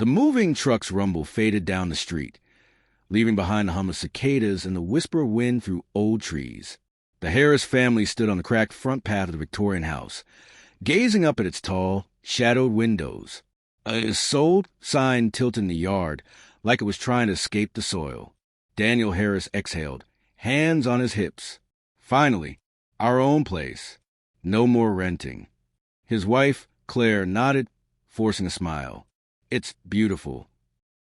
The moving truck's rumble faded down the street, leaving behind the hum of cicadas and the whisper of wind through old trees. The Harris family stood on the cracked front path of the Victorian house, gazing up at its tall, shadowed windows. A sold sign tilted in the yard, like it was trying to escape the soil. Daniel Harris exhaled, hands on his hips. Finally, our own place. No more renting. His wife, Claire, nodded, forcing a smile. It's beautiful.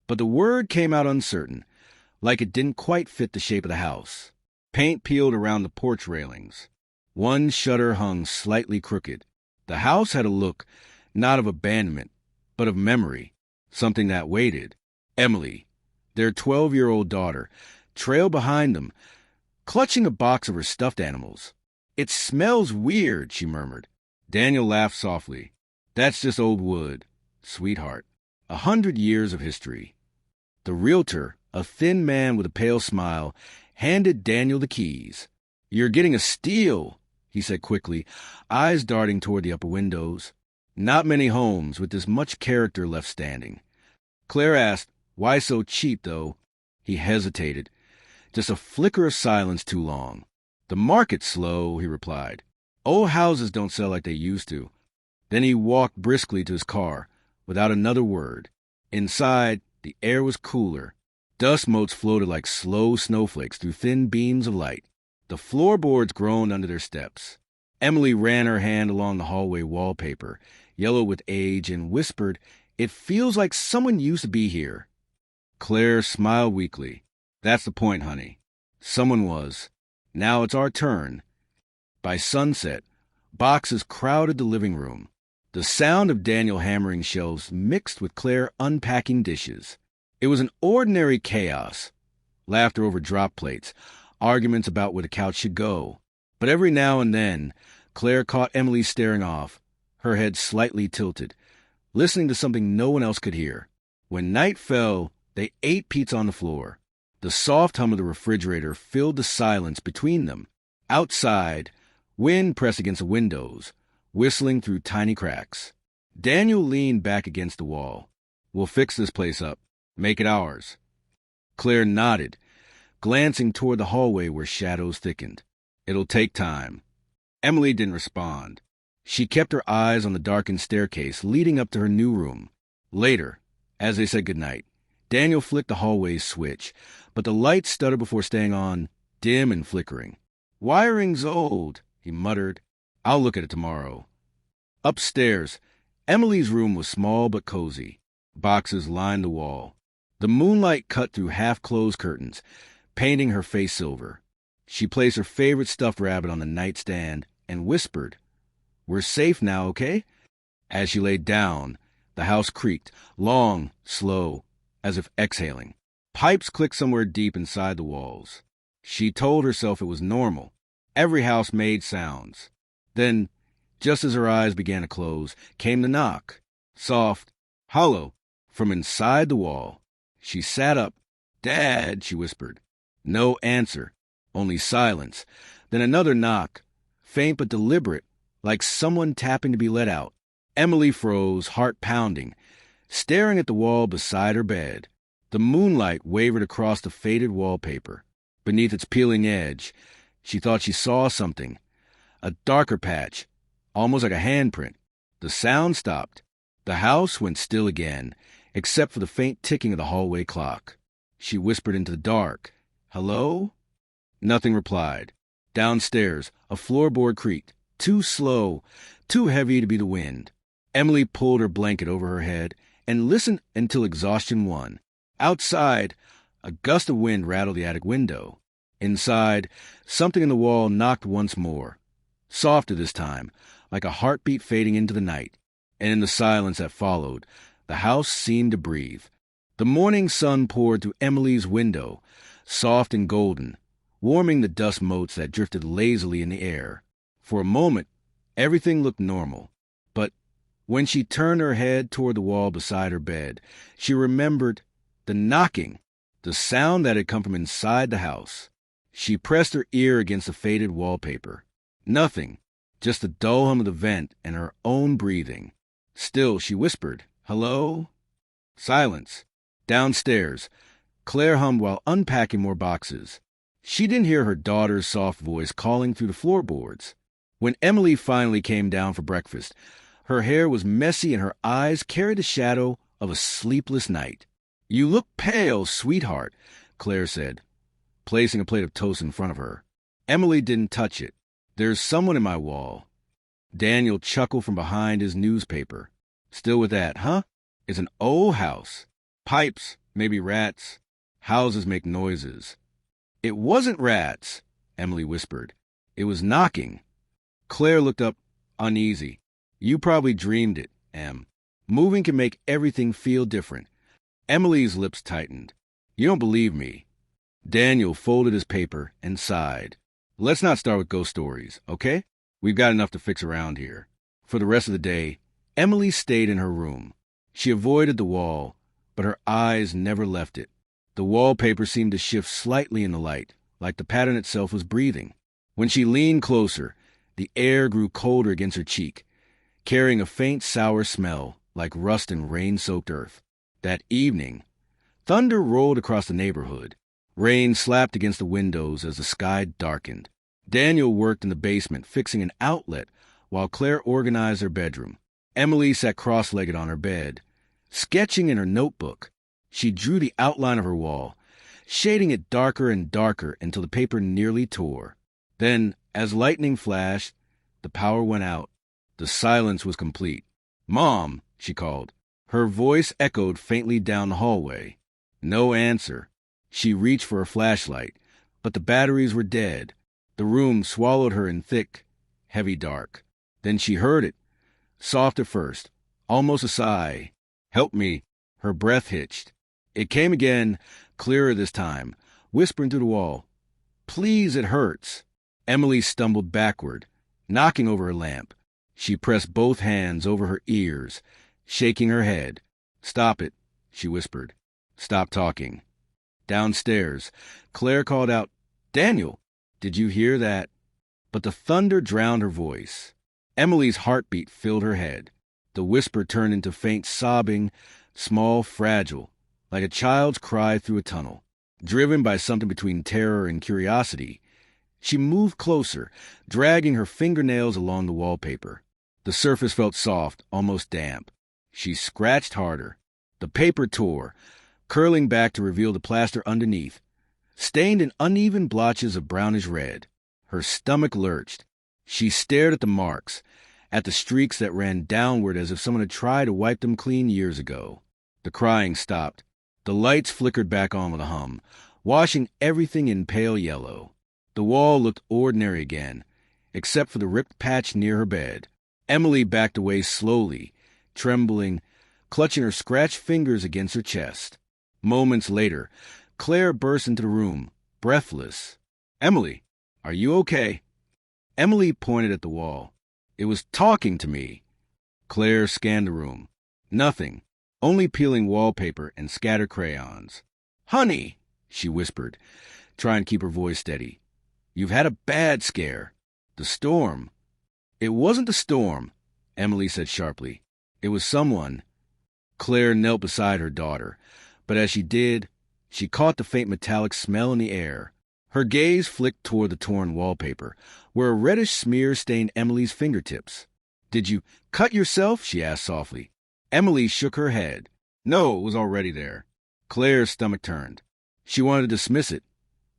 But the word came out uncertain, like it didn't quite fit the shape of the house. Paint peeled around the porch railings. One shutter hung slightly crooked. The house had a look, not of abandonment, but of memory, something that waited. Emily, their 12-year-old daughter, trailed behind them, clutching a box of her stuffed animals. "It smells weird," she murmured. Daniel laughed softly. "That's just old wood, sweetheart. 100 years of history." The realtor, a thin man with a pale smile, handed Daniel the keys. "You're getting a steal," he said quickly, eyes darting toward the upper windows. Not many homes with this much character left standing. Claire asked, "Why so cheap, though?" He hesitated. Just a flicker of silence too long. "The market's slow," he replied. "Old houses don't sell like they used to." Then he walked briskly to his car, without another word. Inside, the air was cooler. Dust motes floated like slow snowflakes through thin beams of light. The floorboards groaned under their steps. Emily ran her hand along the hallway wallpaper, yellow with age, and whispered, "It feels like someone used to be here." Claire smiled weakly. "That's the point, honey. Someone was. Now it's our turn." By sunset, boxes crowded the living room. The sound of Daniel hammering shelves mixed with Claire unpacking dishes. It was an ordinary chaos. Laughter over drop plates, arguments about where the couch should go. But every now and then, Claire caught Emily staring off, her head slightly tilted, listening to something no one else could hear. When night fell, they ate pizza on the floor. The soft hum of the refrigerator filled the silence between them. Outside, wind pressed against the windows, whistling through tiny cracks. Daniel leaned back against the wall. "We'll fix this place up. Make it ours." Claire nodded, glancing toward the hallway where shadows thickened. "It'll take time." Emily didn't respond. She kept her eyes on the darkened staircase leading up to her new room. Later, as they said goodnight, Daniel flicked the hallway's switch, but the light stuttered before staying on, dim and flickering. "Wiring's old," he muttered. "I'll look at it tomorrow." Upstairs, Emily's room was small but cozy. Boxes lined the wall. The moonlight cut through half-closed curtains, painting her face silver. She placed her favorite stuffed rabbit on the nightstand and whispered, "We're safe now, okay?" As she lay down, the house creaked, long, slow, as if exhaling. Pipes clicked somewhere deep inside the walls. She told herself it was normal. Every house made sounds. Then, just as her eyes began to close, came the knock. Soft, hollow, from inside the wall. She sat up. "Dad," she whispered. No answer, only silence. Then another knock, faint but deliberate, like someone tapping to be let out. Emily froze, heart pounding, staring at the wall beside her bed. The moonlight wavered across the faded wallpaper. Beneath its peeling edge, she thought she saw something. A darker patch, almost like a handprint. The sound stopped. The house went still again, except for the faint ticking of the hallway clock. She whispered into the dark, "Hello?" Nothing replied. Downstairs, a floorboard creaked, too slow, too heavy to be the wind. Emily pulled her blanket over her head and listened until exhaustion won. Outside, a gust of wind rattled the attic window. Inside, something in the wall knocked once more. Softer this time, like a heartbeat fading into the night. And in the silence that followed, the house seemed to breathe. The morning sun poured through Emily's window, soft and golden, warming the dust motes that drifted lazily in the air. For a moment, everything looked normal. But when she turned her head toward the wall beside her bed, she remembered the knocking, the sound that had come from inside the house. She pressed her ear against the faded wallpaper. Nothing, just the dull hum of the vent and her own breathing. Still, she whispered, "Hello?" Silence. Downstairs, Claire hummed while unpacking more boxes. She didn't hear her daughter's soft voice calling through the floorboards. When Emily finally came down for breakfast, her hair was messy and her eyes carried the shadow of a sleepless night. "You look pale, sweetheart," Claire said, placing a plate of toast in front of her. Emily didn't touch it. "There's someone in my wall." Daniel chuckled from behind his newspaper. "Still with that, huh? It's an old house. Pipes, maybe rats. Houses make noises." "It wasn't rats," Emily whispered. "It was knocking." Claire looked up, uneasy. "You probably dreamed it, Em. Moving can make everything feel different." Emily's lips tightened. "You don't believe me." Daniel folded his paper and sighed. "Let's not start with ghost stories, okay? We've got enough to fix around here." For the rest of the day, Emily stayed in her room. She avoided the wall, but her eyes never left it. The wallpaper seemed to shift slightly in the light, like the pattern itself was breathing. When she leaned closer, the air grew colder against her cheek, carrying a faint sour smell like rust and rain-soaked earth. That evening, thunder rolled across the neighborhood. Rain slapped against the windows as the sky darkened. Daniel worked in the basement fixing an outlet while Claire organized her bedroom. Emily sat cross-legged on her bed, sketching in her notebook. She drew the outline of her wall, shading it darker and darker until the paper nearly tore. Then, as lightning flashed, the power went out. The silence was complete. "Mom," she called. Her voice echoed faintly down the hallway. No answer. She reached for a flashlight, but the batteries were dead. The room swallowed her in thick, heavy dark. Then she heard it, soft at first, almost a sigh. "Help me." Her breath hitched. It came again, clearer this time, whispering through the wall. "Please, it hurts." Emily stumbled backward, knocking over her lamp. She pressed both hands over her ears, shaking her head. "Stop it," she whispered. "Stop talking." Downstairs, Claire called out, "Daniel, did you hear that?" But the thunder drowned her voice. Emily's heartbeat filled her head. The whisper turned into faint sobbing, small, fragile, like a child's cry through a tunnel. Driven by something between terror and curiosity, she moved closer, dragging her fingernails along the wallpaper. The surface felt soft, almost damp. She scratched harder. The paper tore, curling back to reveal the plaster underneath, stained in uneven blotches of brownish red. Her stomach lurched. She stared at the marks, at the streaks that ran downward as if someone had tried to wipe them clean years ago. The crying stopped. The lights flickered back on with a hum, washing everything in pale yellow. The wall looked ordinary again, except for the ripped patch near her bed. Emily backed away slowly, trembling, clutching her scratched fingers against her chest. Moments later, Claire burst into the room, breathless. "Emily, are you okay?" Emily pointed at the wall. "It was talking to me." Claire scanned the room. Nothing, only peeling wallpaper and scattered crayons. "Honey," she whispered, trying to keep her voice steady. "You've had a bad scare. The storm." "It wasn't the storm," Emily said sharply. "It was someone." Claire knelt beside her daughter, but as she did, she caught the faint metallic smell in the air. Her gaze flicked toward the torn wallpaper, where a reddish smear stained Emily's fingertips. "Did you cut yourself?" she asked softly. Emily shook her head. "No, it was already there." Claire's stomach turned. She wanted to dismiss it,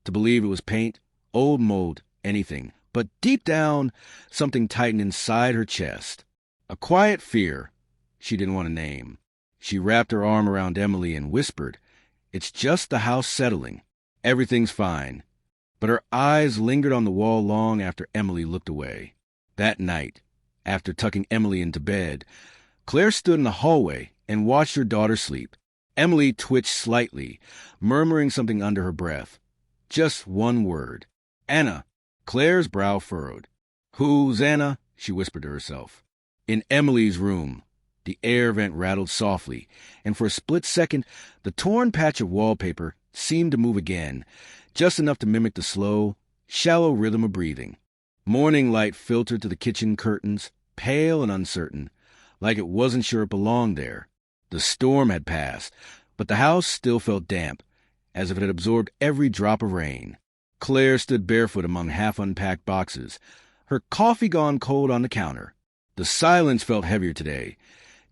to believe it was paint, old mold, anything. But deep down, something tightened inside her chest. A quiet fear she didn't want to name. She wrapped her arm around Emily and whispered, "It's just the house settling. Everything's fine." But her eyes lingered on the wall long after Emily looked away. That night, after tucking Emily into bed, Claire stood in the hallway and watched her daughter sleep. Emily twitched slightly, murmuring something under her breath. Just one word. "Anna." Claire's brow furrowed. "Who's Anna?" she whispered to herself. In Emily's room, the air vent rattled softly, and for a split second, the torn patch of wallpaper seemed to move again, just enough to mimic the slow, shallow rhythm of breathing. Morning light filtered to the kitchen curtains, pale and uncertain, like it wasn't sure it belonged there. The storm had passed, but the house still felt damp, as if it had absorbed every drop of rain. Claire stood barefoot among half-unpacked boxes, her coffee gone cold on the counter. The silence felt heavier today,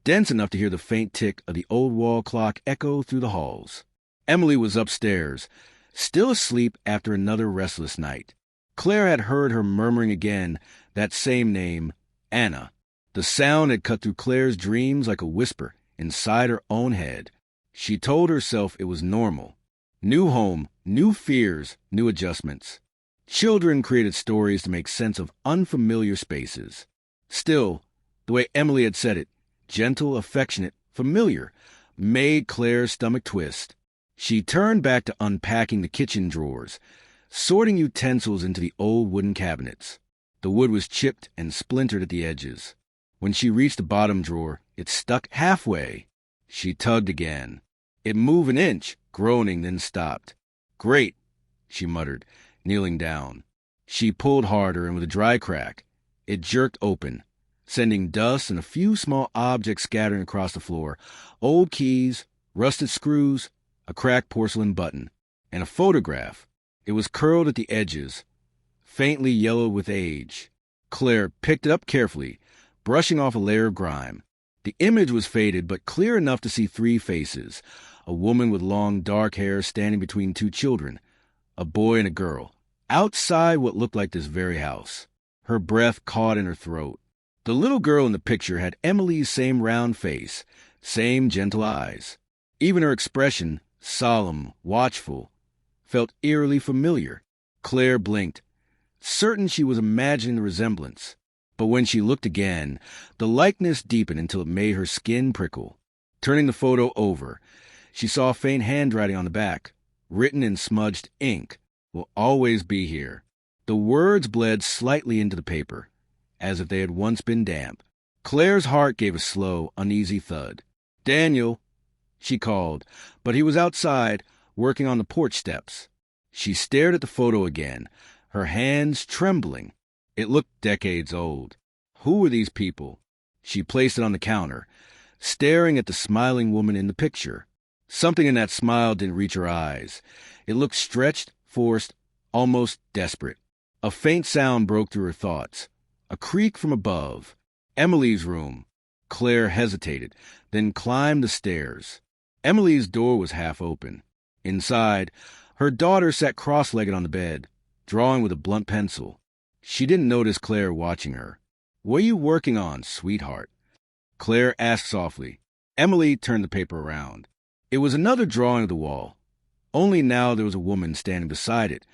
dense enough to hear the faint tick of the old wall clock echo through the halls. Emily was upstairs, still asleep after another restless night. Claire had heard her murmuring again that same name, Anna. The sound had cut through Claire's dreams like a whisper inside her own head. She told herself it was normal. New home, new fears, new adjustments. Children created stories to make sense of unfamiliar spaces. Still, the way Emily had said it, gentle, affectionate, familiar, made Claire's stomach twist. She turned back to unpacking the kitchen drawers, sorting utensils into the old wooden cabinets. The wood was chipped and splintered at the edges. When she reached the bottom drawer, it stuck halfway. She tugged again. It moved an inch, groaning, then stopped. "Great," she muttered, kneeling down. She pulled harder, and with a dry crack, it jerked open, sending dust and a few small objects scattering across the floor. Old keys, rusted screws, a cracked porcelain button, and a photograph. It was curled at the edges, faintly yellowed with age. Claire picked it up carefully, brushing off a layer of grime. The image was faded, but clear enough to see three faces: a woman with long dark hair standing between two children, a boy and a girl, outside what looked like this very house. Her breath caught in her throat. The little girl in the picture had Emily's same round face, same gentle eyes. Even her expression, solemn, watchful, felt eerily familiar. Claire blinked, certain she was imagining the resemblance. But when she looked again, the likeness deepened until it made her skin prickle. Turning the photo over, she saw faint handwriting on the back, written in smudged ink, "Will always be here." The words bled slightly into the paper, as if they had once been damp. Claire's heart gave a slow, uneasy thud. "Daniel," she called, but he was outside, working on the porch steps. She stared at the photo again, her hands trembling. It looked decades old. Who were these people? She placed it on the counter, staring at the smiling woman in the picture. Something in that smile didn't reach her eyes. It looked stretched, forced, almost desperate. A faint sound broke through her thoughts. A creak from above. Emily's room. Claire hesitated, then climbed the stairs. Emily's door was half open. Inside, her daughter sat cross-legged on the bed, drawing with a blunt pencil. She didn't notice Claire watching her. "What are you working on, sweetheart?" Claire asked softly. Emily turned the paper around. It was another drawing of the wall. Only now there was a woman standing beside it,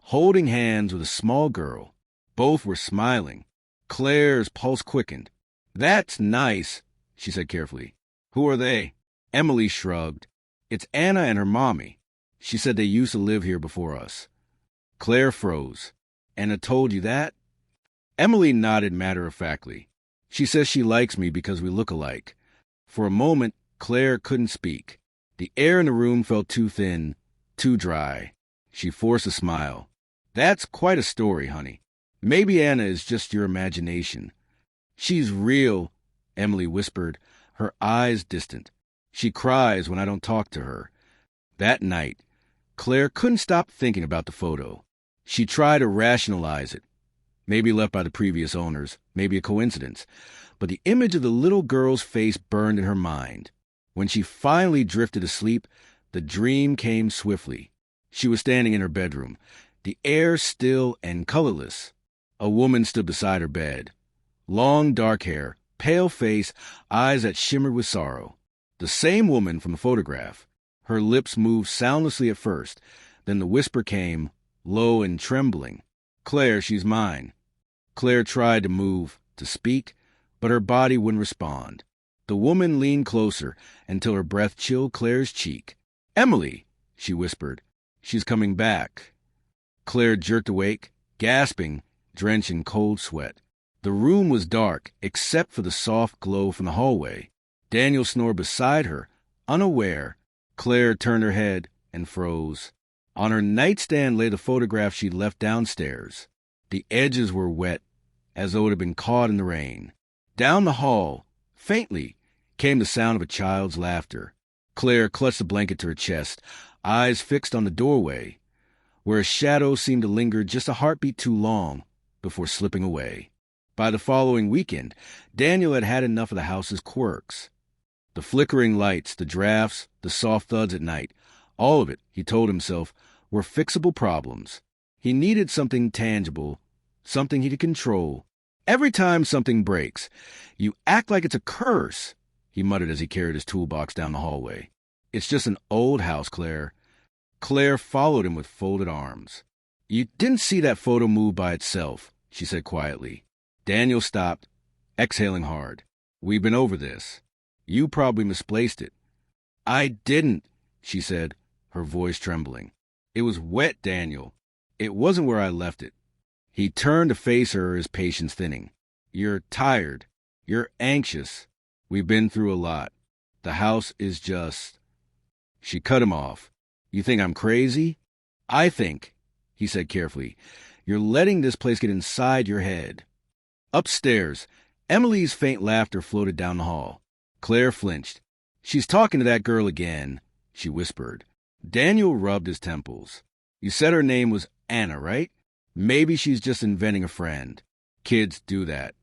holding hands with a small girl. Both were smiling. Claire's pulse quickened. "That's nice," she said carefully. "Who are they?" Emily shrugged. "It's Anna and her mommy. She said they used to live here before us." Claire froze. "Anna told you that?" Emily nodded matter-of-factly. "She says she likes me because we look alike." For a moment, Claire couldn't speak. The air in the room felt too thin, too dry. She forced a smile. "That's quite a story, honey. Maybe Anna is just your imagination." "She's real," Emily whispered, her eyes distant. "She cries when I don't talk to her." That night, Claire couldn't stop thinking about the photo. She tried to rationalize it. Maybe left by the previous owners, maybe a coincidence. But the image of the little girl's face burned in her mind. When she finally drifted asleep, the dream came swiftly. She was standing in her bedroom, the air still and colorless. A woman stood beside her bed. Long dark hair, pale face, eyes that shimmered with sorrow. The same woman from the photograph. Her lips moved soundlessly at first, then the whisper came, low and trembling. "Claire, she's mine." Claire tried to move, to speak, but her body wouldn't respond. The woman leaned closer until her breath chilled Claire's cheek. "Emily," she whispered. "She's coming back." Claire jerked awake, gasping, drenched in cold sweat. The room was dark, except for the soft glow from the hallway. Daniel snored beside her, unaware. Claire turned her head and froze. On her nightstand lay the photograph she'd left downstairs. The edges were wet, as though it had been caught in the rain. Down the hall, faintly, came the sound of a child's laughter. Claire clutched the blanket to her chest, eyes fixed on the doorway, where a shadow seemed to linger just a heartbeat too long before slipping away. By the following weekend, Daniel had had enough of the house's quirks. The flickering lights, the drafts, the soft thuds at night, all of it, he told himself, were fixable problems. He needed something tangible, something he could control. Every time something breaks, you act like it's a curse, he muttered as he carried his toolbox down the hallway. It's just an old house, Claire. Claire followed him with folded arms. You didn't see that photo move by itself, she said quietly. Daniel stopped, exhaling hard. We've been over this. You probably misplaced it. I didn't, she said, her voice trembling. It was wet, Daniel. It wasn't where I left it. He turned to face her, his patience thinning. You're tired. You're anxious. We've been through a lot. The house is just... She cut him off. You think I'm crazy? I think, he said carefully, you're letting this place get inside your head. Upstairs, Emily's faint laughter floated down the hall. Claire flinched. She's talking to that girl again, she whispered. Daniel rubbed his temples. You said her name was Anna, right? Maybe she's just inventing a friend. Kids do that.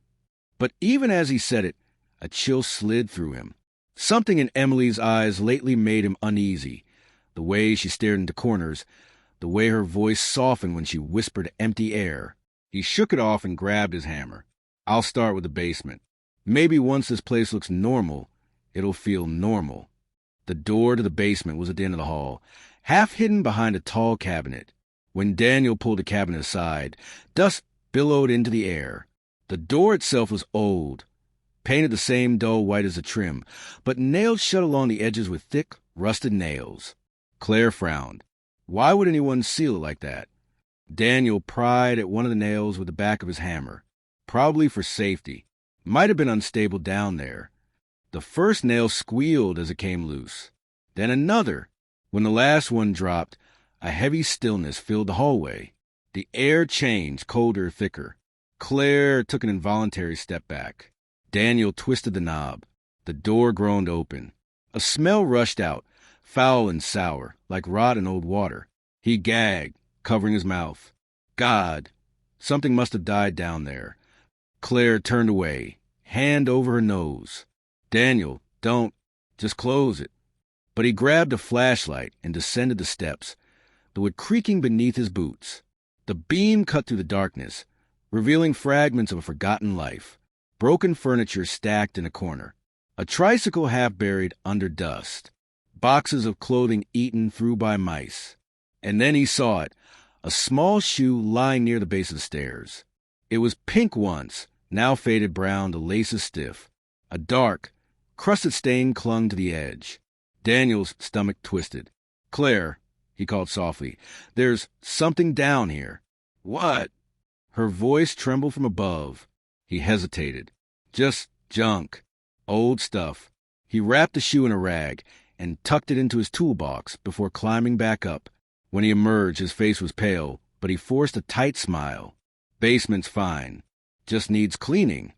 But even as he said it, a chill slid through him. Something in Emily's eyes lately made him uneasy. The way she stared into corners, the way her voice softened when she whispered empty air. He shook it off and grabbed his hammer. I'll start with the basement. Maybe once this place looks normal, it'll feel normal. The door to the basement was at the end of the hall, half hidden behind a tall cabinet. When Daniel pulled the cabinet aside, dust billowed into the air. The door itself was old, painted the same dull white as the trim, but nailed shut along the edges with thick, rusted nails. Claire frowned. Why would anyone seal it like that? Daniel pried at one of the nails with the back of his hammer. Probably for safety. Might have been unstable down there. The first nail squealed as it came loose. Then another. When the last one dropped, a heavy stillness filled the hallway. The air changed, colder, thicker. Claire took an involuntary step back. Daniel twisted the knob. The door groaned open. A smell rushed out, foul and sour, like rot and old water. He gagged, covering his mouth. God, something must have died down there. Claire turned away, hand over her nose. Daniel, don't. Just close it. But he grabbed a flashlight and descended the steps, the wood creaking beneath his boots. The beam cut through the darkness, revealing fragments of a forgotten life. Broken furniture stacked in a corner. A tricycle half buried under dust. Boxes of clothing eaten through by mice. And then he saw it, a small shoe lying near the base of the stairs. It was pink once, now faded brown, the laces stiff. A dark, crusted stain clung to the edge. Daniel's stomach twisted. Claire, he called softly, there's something down here. What? Her voice trembled from above. He hesitated. Just junk. Old stuff. He wrapped the shoe in a rag and tucked it into his toolbox before climbing back up. When he emerged, his face was pale, but he forced a tight smile. Basement's fine. Just needs cleaning.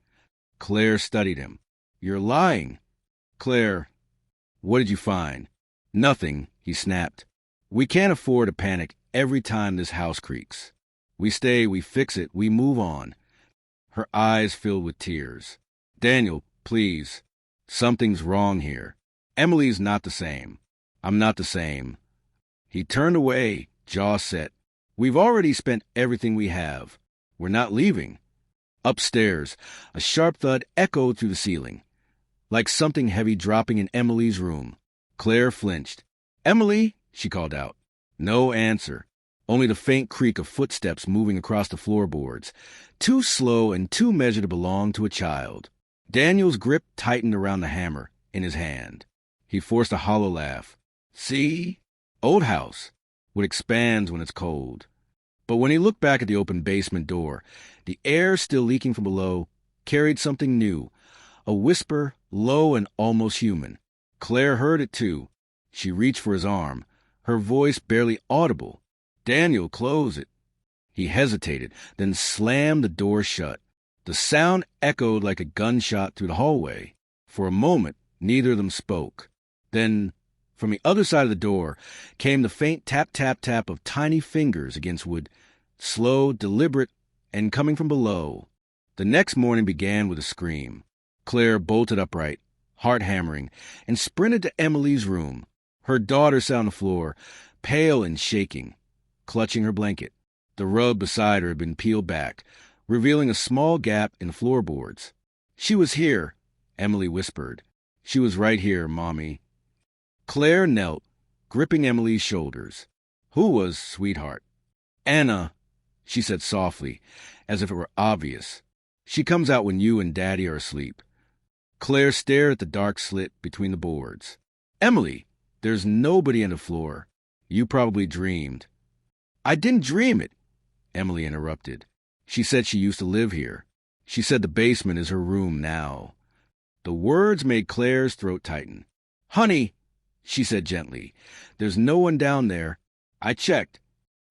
Claire studied him. You're lying. Claire, what did you find? Nothing, he snapped. We can't afford to panic every time this house creaks. We stay, we fix it, we move on. Her eyes filled with tears. Daniel, please. Something's wrong here. Emily's not the same. I'm not the same. He turned away, jaw set. We've already spent everything we have. We're not leaving. Upstairs, a sharp thud echoed through the ceiling, like something heavy dropping in Emily's room. Claire flinched. Emily, she called out. No answer. Only the faint creak of footsteps moving across the floorboards, too slow and too measured to belong to a child. Daniel's grip tightened around the hammer in his hand. He forced a hollow laugh. See? Old house. What expands when it's cold. But when he looked back at the open basement door, the air still leaking from below carried something new, a whisper, low and almost human. Claire heard it too. She reached for his arm, her voice barely audible. Daniel, close it. He hesitated, then slammed the door shut. The sound echoed like a gunshot through the hallway. For a moment, Neither of them spoke. Then, from the other side of the door, came the faint tap-tap-tap of tiny fingers against wood, slow, deliberate, and coming from below. The next morning began with a scream. Claire bolted upright, heart hammering, and sprinted to Emily's room. Her daughter sat on the floor, pale and shaking, clutching her blanket. The rug beside her had been peeled back, revealing a small gap in the floorboards. "She was here," Emily whispered. "She was right here, Mommy." Claire knelt, gripping Emily's shoulders. "Who was sweetheart?" "Anna," she said softly, as if it were obvious. "She comes out when you and Daddy are asleep." Claire stared at the dark slit between the boards. "Emily, there's nobody on the floor. You probably dreamed." "I didn't dream it," Emily interrupted. "She said she used to live here. She said the basement is her room now." The words made Claire's throat tighten. "Honey," she said gently, "there's no one down there. I checked."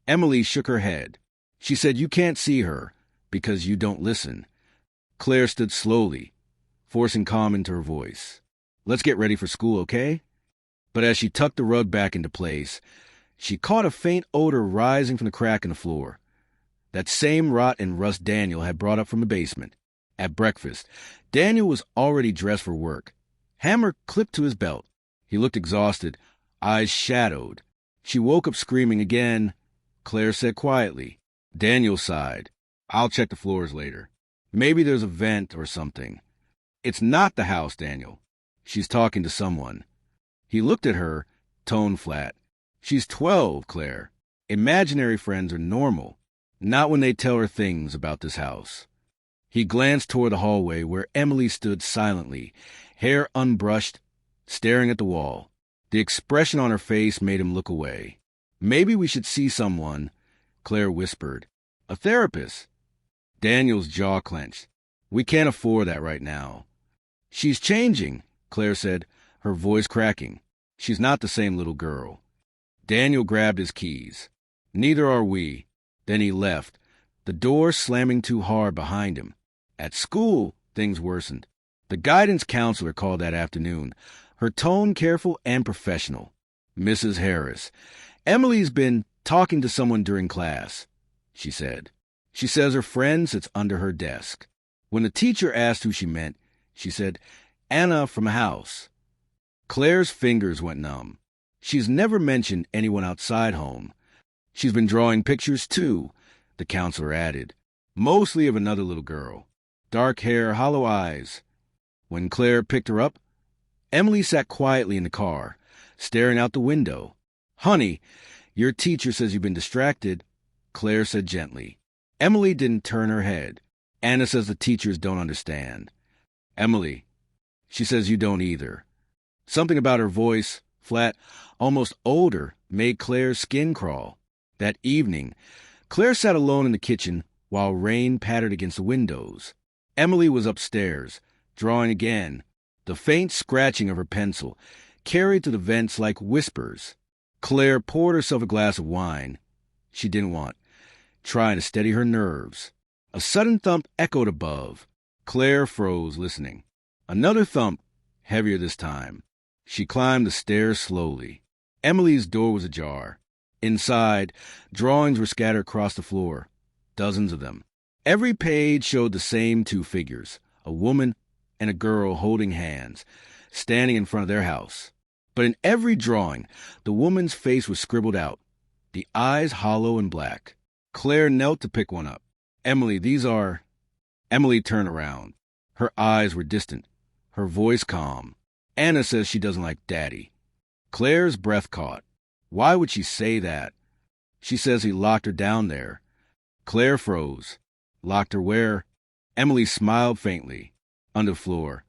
Emily shook her head. She said, "You can't see her, because you don't listen." Claire stood slowly, forcing calm into her voice. "Let's get ready for school, okay?" But as she tucked the rug back into place, she caught a faint odor rising from the crack in the floor. That same rot and rust Daniel had brought up from the basement. At breakfast, Daniel was already dressed for work, hammer clipped to his belt. He looked exhausted, eyes shadowed. She woke up screaming again. Claire said quietly. Daniel sighed. "I'll check the floors later. Maybe there's a vent or something." "It's not the house, Daniel. She's talking to someone." He looked at her, tone flat. "She's 12, Claire. Imaginary friends are normal. Not when they tell her things about this house." He glanced toward the hallway where Emily stood silently, hair unbrushed, staring at the wall. The expression on her face made him look away. "Maybe we should see someone," Claire whispered. "A therapist." Daniel's jaw clenched. "We can't afford that right now." "She's changing," Claire said, her voice cracking. "She's not the same little girl." Daniel grabbed his keys. "Neither are we." Then he left, the door slamming too hard behind him. At school, things worsened. The guidance counselor called that afternoon, her tone careful and professional. "Mrs. Harris, Emily's been talking to someone during class," she said. "She says her friend sits under her desk." When the teacher asked who she meant, she said, "Anna from house." Claire's fingers went numb. "She's never mentioned anyone outside home. She's been drawing pictures, too," the counselor added. "Mostly of another little girl. Dark hair, hollow eyes." When Claire picked her up, Emily sat quietly in the car, staring out the window. "Honey, your teacher says you've been distracted," Claire said gently. Emily didn't turn her head. "Anna says the teachers don't understand." "Emily, she says you don't either." Something about her voice, flat, almost older, made Claire's skin crawl. That evening, Claire sat alone in the kitchen while rain pattered against the windows. Emily was upstairs, drawing again. The faint scratching of her pencil carried through the vents like whispers. Claire poured herself a glass of wine. She didn't want, trying to steady her nerves. A sudden thump echoed above. Claire froze, listening. Another thump, heavier this time. She climbed the stairs slowly. Emily's door was ajar. Inside, drawings were scattered across the floor, dozens of them. Every page showed the same two figures, a woman and a girl holding hands, standing in front of their house. But in every drawing, the woman's face was scribbled out, the eyes hollow and black. Claire knelt to pick one up. "Emily, these are—" Emily turned around. Her eyes were distant, her voice calm. "Anna says she doesn't like Daddy." Claire's breath caught. Why would she say that? "She says he locked her down there." Claire froze. "Locked her where?" Emily smiled faintly. "Under the floor."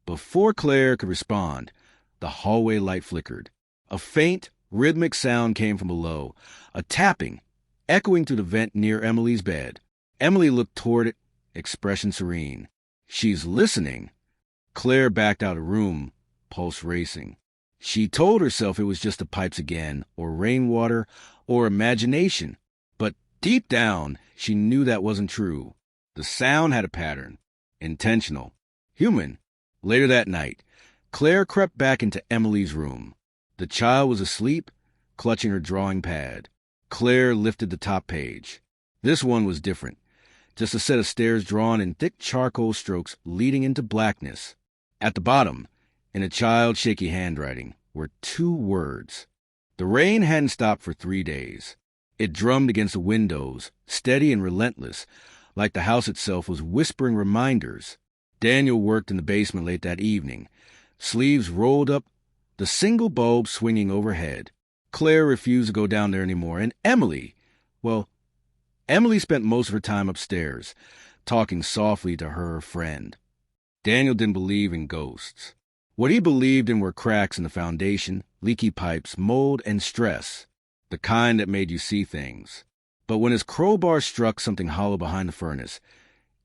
Before Claire could respond, the hallway light flickered. A faint, rhythmic sound came from below, a tapping, echoing through the vent near Emily's bed. Emily looked toward it, expression serene. "She's listening." Claire backed out of the room, pulse racing. She told herself it was just the pipes again, or rainwater, or imagination. But deep down, she knew that wasn't true. The sound had a pattern. Intentional. Human. Later that night, Claire crept back into Emily's room. The child was asleep, clutching her drawing pad. Claire lifted the top page. This one was different. Just a set of stairs drawn in thick charcoal strokes leading into blackness. At the bottom, in a child's shaky handwriting, were 2 words. The rain hadn't stopped for 3 days. It drummed against the windows, steady and relentless, like the house itself was whispering reminders. Daniel worked in the basement late that evening, sleeves rolled up, the single bulb swinging overhead. Claire refused to go down there anymore, and Emily spent most of her time upstairs, talking softly to her friend. Daniel didn't believe in ghosts. What he believed in were cracks in the foundation, leaky pipes, mold, and stress, the kind that made you see things. But when his crowbar struck something hollow behind the furnace,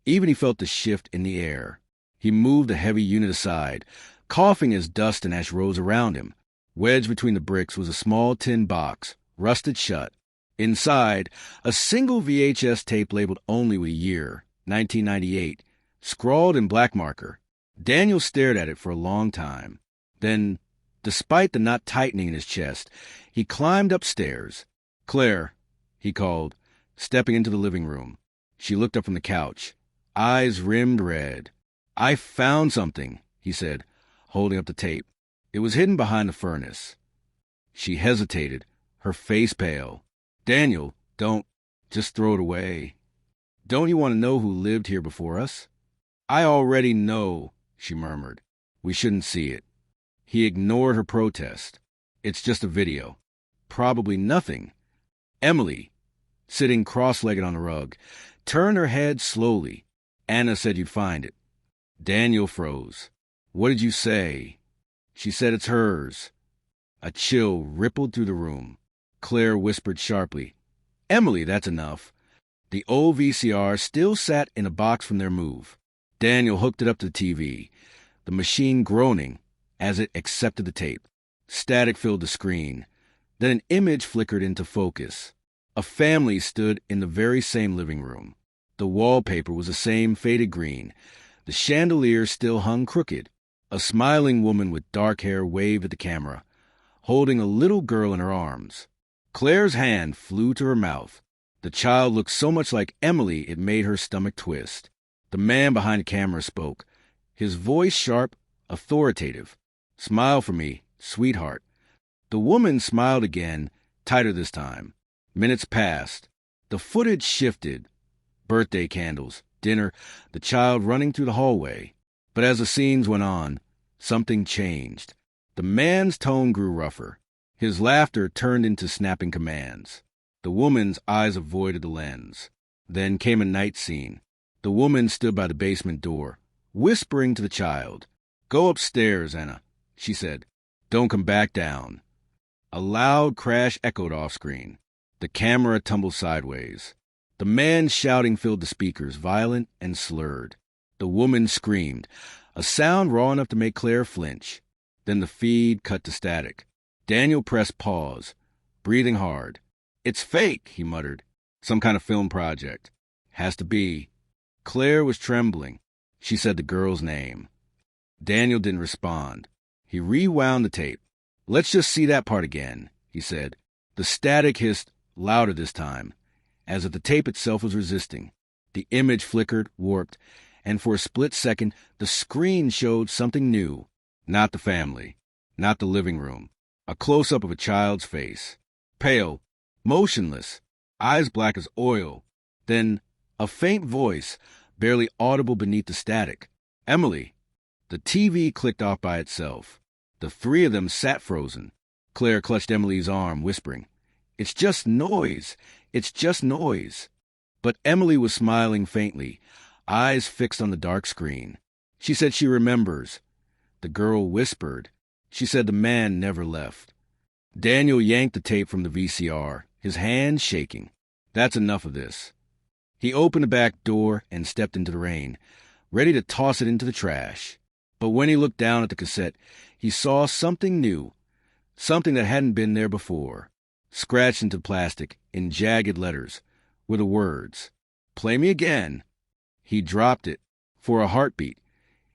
even he felt the shift in the air. He moved the heavy unit aside, coughing as dust and ash rose around him. Wedged between the bricks was a small tin box, rusted shut. Inside, a single VHS tape labeled only with a year, 1998, scrawled in black marker. Daniel stared at it for a long time. Then, despite the knot tightening in his chest, he climbed upstairs. "Claire," he called, stepping into the living room. She looked up from the couch, eyes rimmed red. "I found something," he said, holding up the tape. It was hidden behind the furnace. She hesitated, her face pale. "Daniel, don't. Just throw it away. Don't you want to know who lived here before us?" "I already know," she murmured. "We shouldn't see it." He ignored her protest. "It's just a video. Probably nothing." Emily, sitting cross-legged on the rug, turned her head slowly. "Anna said you'd find it." Daniel froze. "What did you say?" "She said it's hers." A chill rippled through the room. Claire whispered sharply, "Emily, that's enough." The old VCR still sat in a box from their move. Daniel hooked it up to the TV, the machine groaning as it accepted the tape. Static filled the screen. Then an image flickered into focus. A family stood in the very same living room. The wallpaper was the same faded green. The chandelier still hung crooked. A smiling woman with dark hair waved at the camera, holding a little girl in her arms. Claire's hand flew to her mouth. The child looked so much like Emily it made her stomach twist. The man behind the camera spoke, his voice sharp, authoritative. "Smile for me, sweetheart." The woman smiled again, tighter this time. Minutes passed. The footage shifted. Birthday candles, dinner, the child running through the hallway. But as the scenes went on, something changed. The man's tone grew rougher. His laughter turned into snapping commands. The woman's eyes avoided the lens. Then came a night scene. The woman stood by the basement door, whispering to the child. "Go upstairs, Anna," she said. "Don't come back down." A loud crash echoed off-screen. The camera tumbled sideways. The man's shouting filled the speakers, violent and slurred. The woman screamed, a sound raw enough to make Claire flinch. Then the feed cut to static. Daniel pressed pause, breathing hard. "It's fake," he muttered. "Some kind of film project. Has to be." Claire was trembling. She said the girl's name. Daniel didn't respond. He rewound the tape. "Let's just see that part again," he said. The static hissed louder this time, as if the tape itself was resisting. The image flickered, warped, and for a split second, the screen showed something new. Not the family, not the living room. A close-up of a child's face. Pale, motionless, eyes black as oil. Then a faint voice, barely audible beneath the static. "Emily." The TV clicked off by itself. The 3 of them sat frozen. Claire clutched Emily's arm, whispering, "It's just noise. It's just noise." But Emily was smiling faintly, eyes fixed on the dark screen. She said she remembers. The girl whispered. She said the man never left. Daniel yanked the tape from the VCR, his hand shaking. "That's enough of this." He opened the back door and stepped into the rain, ready to toss it into the trash. But when he looked down at the cassette, he saw something new, something that hadn't been there before. Scratched into plastic, in jagged letters, were the words, "Play me again." He dropped it for a heartbeat.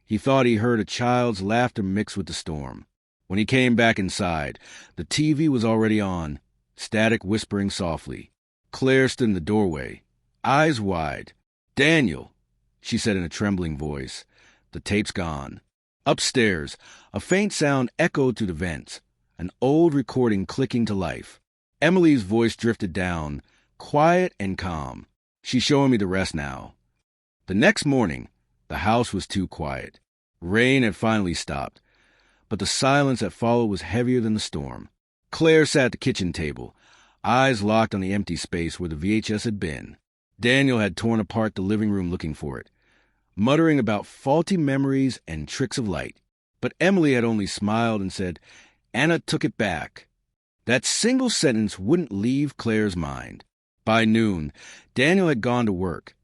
He thought he heard a child's laughter mixed with the storm. When he came back inside, the TV was already on, static whispering softly. Claire stood in the doorway, eyes wide. "Daniel," she said in a trembling voice. "The tape's gone." Upstairs, a faint sound echoed through the vents, an old recording clicking to life. Emily's voice drifted down, quiet and calm. "She's showing me the rest now." The next morning, the house was too quiet. Rain had finally stopped, but the silence that followed was heavier than the storm. Claire sat at the kitchen table, eyes locked on the empty space where the VHS had been. Daniel had torn apart the living room looking for it, muttering about faulty memories and tricks of light. But Emily had only smiled and said, "Anna took it back." That single sentence wouldn't leave Claire's mind. By noon, Daniel had gone to work,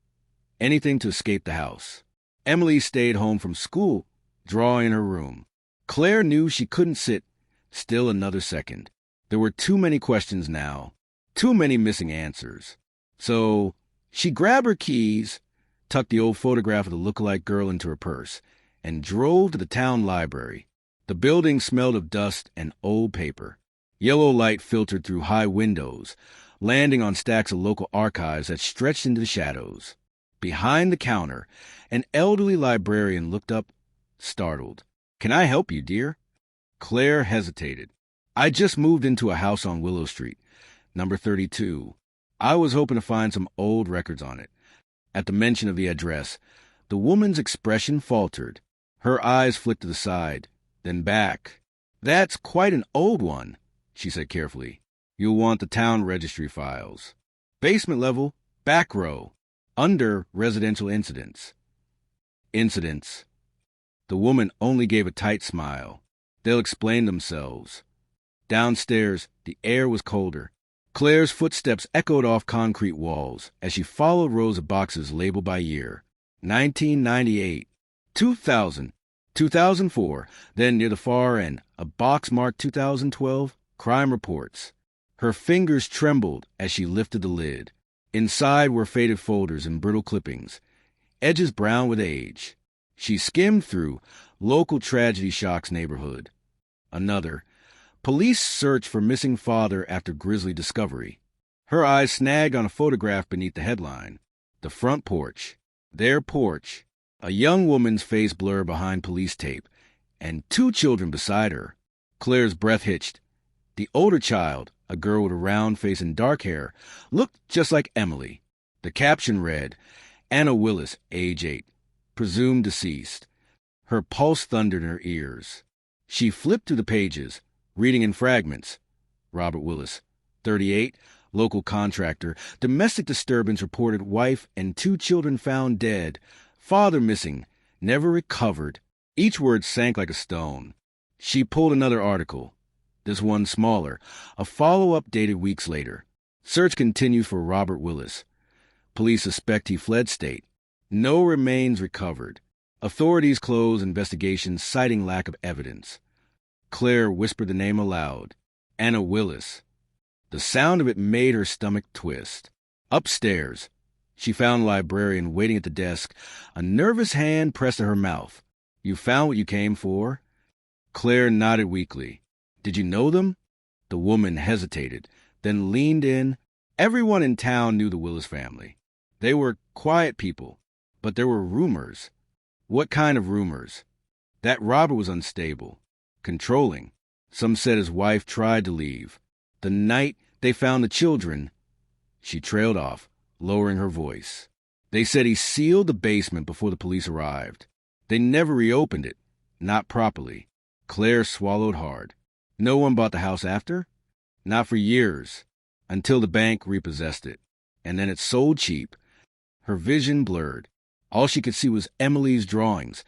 anything to escape the house. Emily stayed home from school, drawing in her room. Claire knew she couldn't sit still another second. There were too many questions now, too many missing answers. So she grabbed her keys, tucked the old photograph of the look-alike girl into her purse, and drove to the town library. The building smelled of dust and old paper. Yellow light filtered through high windows, landing on stacks of local archives that stretched into the shadows. Behind the counter, an elderly librarian looked up, startled. "Can I help you, dear?" Claire hesitated. "I just moved into a house on Willow Street, number 32. I was hoping to find some old records on it." At the mention of the address, the woman's expression faltered. Her eyes flicked to the side, then back. "That's quite an old one," she said carefully. "You'll want the town registry files. Basement level, back row, under residential incidents." Incidents. The woman only gave a tight smile. "They'll explain themselves." Downstairs, the air was colder. Claire's footsteps echoed off concrete walls as she followed rows of boxes labeled by year. 1998, 2000, 2004, then near the far end, a box marked 2012, crime reports. Her fingers trembled as she lifted the lid. Inside were faded folders and brittle clippings, edges brown with age. She skimmed through local tragedy shocks neighborhood. Another. Police search for missing father after grisly discovery. Her eyes snagged on a photograph beneath the headline. The front porch. Their porch. A young woman's face blurred behind police tape, and two children beside her. Claire's breath hitched. The older child, a girl with a round face and dark hair, looked just like Emily. The caption read, "Anna Willis, age 8, presumed deceased." Her pulse thundered in her ears. She flipped through the pages, reading in fragments. Robert Willis, 38, local contractor. Domestic disturbance reported, wife and 2 children found dead. Father missing, never recovered. Each word sank like a stone. She pulled another article, this one smaller, a follow-up dated weeks later. Search continues for Robert Willis. Police suspect he fled state. No remains recovered. Authorities close investigations citing lack of evidence. Claire whispered the name aloud. Anna Willis. The sound of it made her stomach twist. Upstairs, she found the librarian waiting at the desk, a nervous hand pressed to her mouth. "You found what you came for?" Claire nodded weakly. "Did you know them?" The woman hesitated, then leaned in. Everyone in town knew the Willis family. They were quiet people, but there were rumors. What kind of rumors? That Robert was unstable, controlling. Some said his wife tried to leave. The night they found the children, she trailed off, lowering her voice. They said he sealed the basement before the police arrived. They never reopened it, not properly. Claire swallowed hard. No one bought the house after? Not for years, until the bank repossessed it. And then it sold cheap. Her vision blurred. All she could see was Emily's drawings,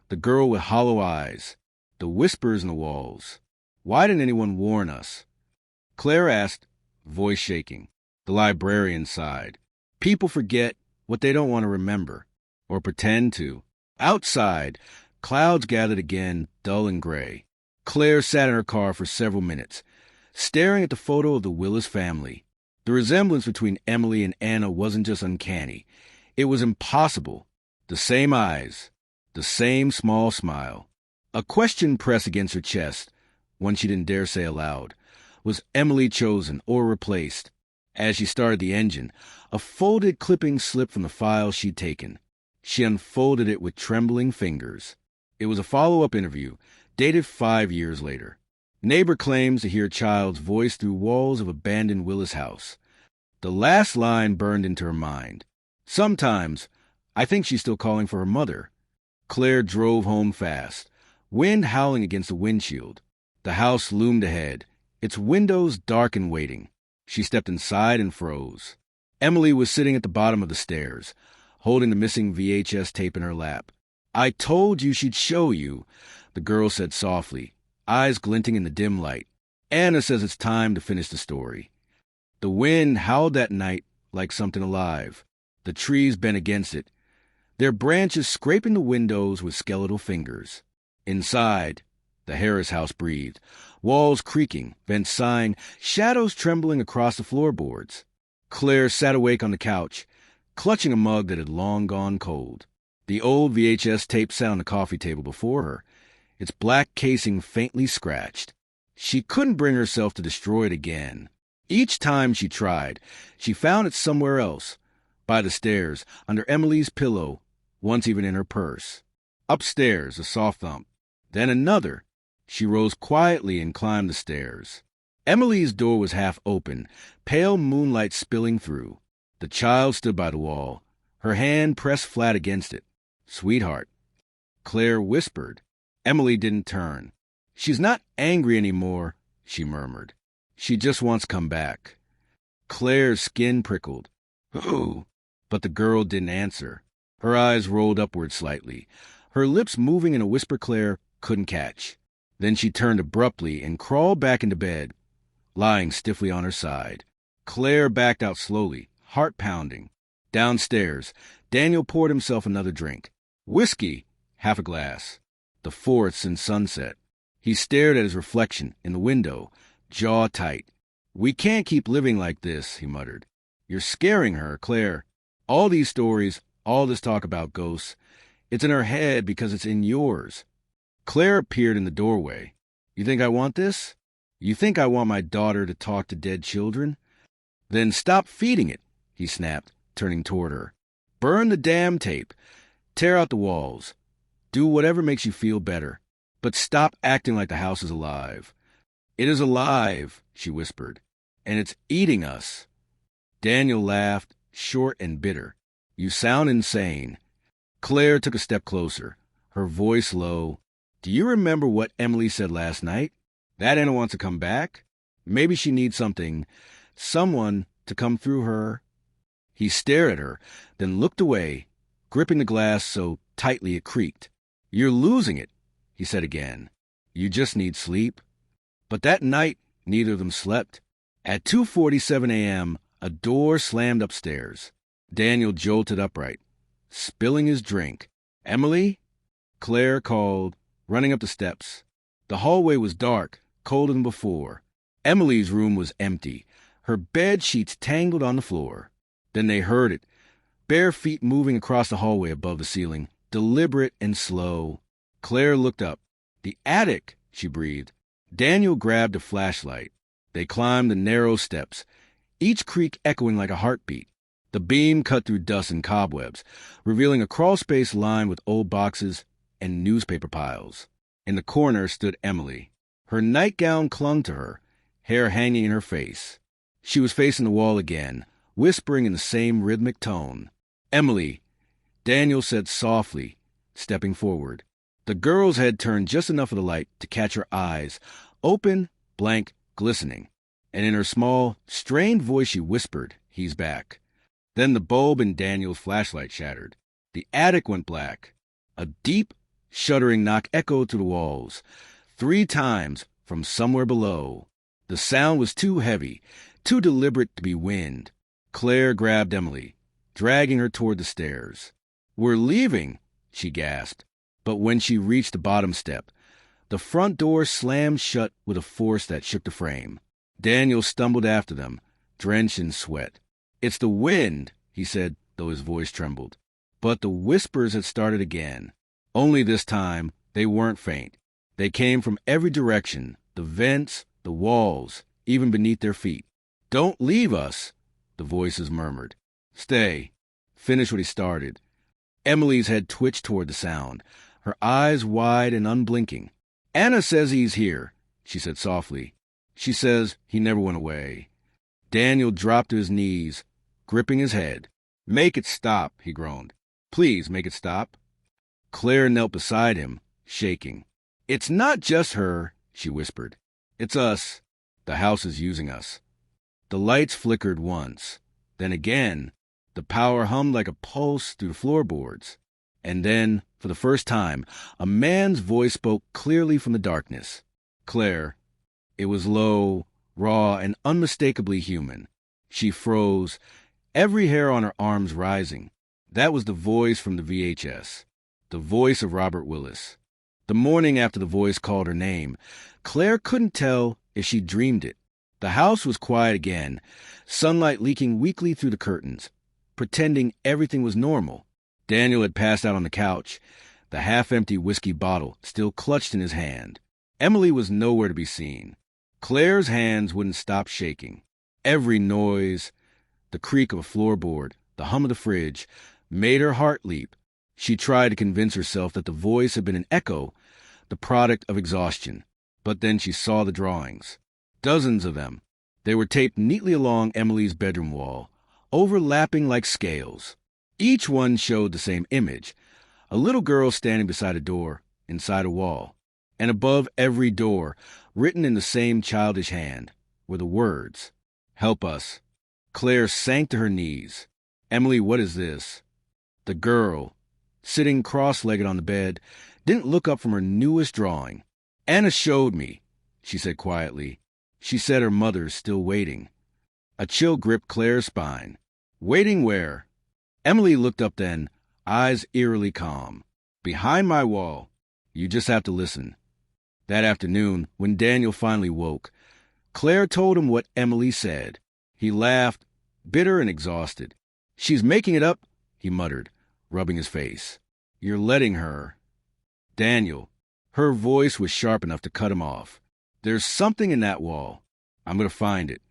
the girl with hollow eyes, the whispers in the walls. Why didn't anyone warn us? Claire asked, voice shaking. The librarian sighed. People forget what they don't want to remember, or pretend to. Outside, clouds gathered again, dull and gray. Claire sat in her car for several minutes, staring at the photo of the Willis family. The resemblance between Emily and Anna wasn't just uncanny. It was impossible. The same eyes, The same small smile. A question pressed against her chest, one she didn't dare say aloud. Was Emily chosen or replaced? As she started the engine, a folded clipping slipped from the file she'd taken. She unfolded it with trembling fingers. It was a follow-up interview, dated 5 years later. Neighbor claims to hear child's voice through walls of abandoned Willis house. The last line burned into her mind. Sometimes, I think she's still calling for her mother. Claire drove home fast, wind howling against the windshield. The house loomed ahead, its windows dark and waiting. She stepped inside and froze. Emily was sitting at the bottom of the stairs, holding the missing VHS tape in her lap. "I told you she'd show you," the girl said softly, eyes glinting in the dim light. "Anna says it's time to finish the story." The wind howled that night like something alive. The trees bent against it, their branches scraping the windows with skeletal fingers. Inside, the Harris house breathed, walls creaking, vents sighing, shadows trembling across the floorboards. Claire sat awake on the couch, clutching a mug that had long gone cold. The old VHS tape sat on the coffee table before her, its black casing faintly scratched. She couldn't bring herself to destroy it again. Each time she tried, she found it somewhere else, by the stairs, under Emily's pillow, once even in her purse. Upstairs, a soft thump. Then another. She rose quietly and climbed the stairs. Emily's door was half open, pale moonlight spilling through. The child stood by the wall, her hand pressed flat against it. "Sweetheart," Claire whispered. Emily didn't turn. "She's not angry anymore," she murmured. "She just wants to come back." Claire's skin prickled. "Who?" But the girl didn't answer. Her eyes rolled upward slightly, her lips moving in a whisper Claire couldn't catch. Then she turned abruptly and crawled back into bed, lying stiffly on her side. Claire backed out slowly, heart pounding. Downstairs, Daniel poured himself another drink. Whiskey, half a glass. The fourth since sunset. He stared at his reflection in the window, jaw tight. "We can't keep living like this," he muttered. "You're scaring her, Claire. All these stories, all this talk about ghosts, it's in her head because it's in yours." Claire appeared in the doorway. "You think I want this? You think I want my daughter to talk to dead children? Then stop feeding it," he snapped, turning toward her. "Burn the damn tape. Tear out the walls. Do whatever makes you feel better. But stop acting like the house is alive." "It is alive," she whispered, "and it's eating us." Daniel laughed, short and bitter. "You sound insane." Claire took a step closer, her voice low. "Do you remember what Emily said last night? That Anna wants to come back? Maybe she needs someone to come through her." He stared at her, then looked away, gripping the glass so tightly it creaked. "You're losing it," he said again. "You just need sleep." But that night, neither of them slept. At 2:47 a.m., a door slammed upstairs. Daniel jolted upright, spilling his drink. "Emily?" Claire called, running up the steps. The hallway was dark, colder than before. Emily's room was empty, her bed sheets tangled on the floor. Then they heard it, bare feet moving across the hallway above the ceiling, deliberate and slow. Claire looked up. "The attic," she breathed. Daniel grabbed a flashlight. They climbed the narrow steps, each creak echoing like a heartbeat. The beam cut through dust and cobwebs, revealing a crawl space lined with old boxes and newspaper piles. In the corner stood Emily. Her nightgown clung to her, hair hanging in her face. She was facing the wall again, whispering in the same rhythmic tone. "Emily," Daniel said softly, stepping forward. The girl's head turned just enough of the light to catch her eyes, open, blank, glistening. And in her small, strained voice she whispered, "He's back." Then the bulb in Daniel's flashlight shattered. The attic went black. A deep, shuddering knock echoed through the walls, 3 times from somewhere below. The sound was too heavy, too deliberate to be wind. Claire grabbed Emily, dragging her toward the stairs. "We're leaving," she gasped. But when she reached the bottom step, the front door slammed shut with a force that shook the frame. Daniel stumbled after them, drenched in sweat. "It's the wind," he said, though his voice trembled. But the whispers had started again. Only this time, they weren't faint. They came from every direction, the vents, the walls, even beneath their feet. "Don't leave us," the voices murmured. "Stay. Finish what he started." Emily's head twitched toward the sound, her eyes wide and unblinking. "Anna says he's here," she said softly. "She says he never went away." Daniel dropped to his knees, gripping his head. "Make it stop," he groaned. "Please make it stop." Claire knelt beside him, shaking. "It's not just her," she whispered. "It's us. The house is using us." The lights flickered once. Then again, the power hummed like a pulse through the floorboards. And then, for the first time, a man's voice spoke clearly from the darkness. "Claire." It was low, raw, and unmistakably human. She froze, every hair on her arms rising. That was the voice from the VHS. The voice of Robert Willis. The morning after the voice called her name, Claire couldn't tell if she dreamed it. The house was quiet again, sunlight leaking weakly through the curtains, pretending everything was normal. Daniel had passed out on the couch, the half-empty whiskey bottle still clutched in his hand. Emily was nowhere to be seen. Claire's hands wouldn't stop shaking. Every noise, the creak of a floorboard, the hum of the fridge, made her heart leap. She tried to convince herself that the voice had been an echo, the product of exhaustion. But then she saw the drawings. Dozens of them. They were taped neatly along Emily's bedroom wall, overlapping like scales. Each one showed the same image, a little girl standing beside a door, inside a wall. And above every door, written in the same childish hand, were the words, "Help us." Claire sank to her knees. "Emily, what is this?" The girl, sitting cross-legged on the bed, didn't look up from her newest drawing. "Anna showed me," she said quietly. "She said her mother's still waiting." A chill gripped Claire's spine. "Waiting where?" Emily looked up then, eyes eerily calm. "Behind my wall. You just have to listen." That afternoon, when Daniel finally woke, Claire told him what Emily said. He laughed, bitter and exhausted. "She's making it up," he muttered, rubbing his face. "You're letting her." "Daniel." Her voice was sharp enough to cut him off. "There's something in that wall. I'm going to find it."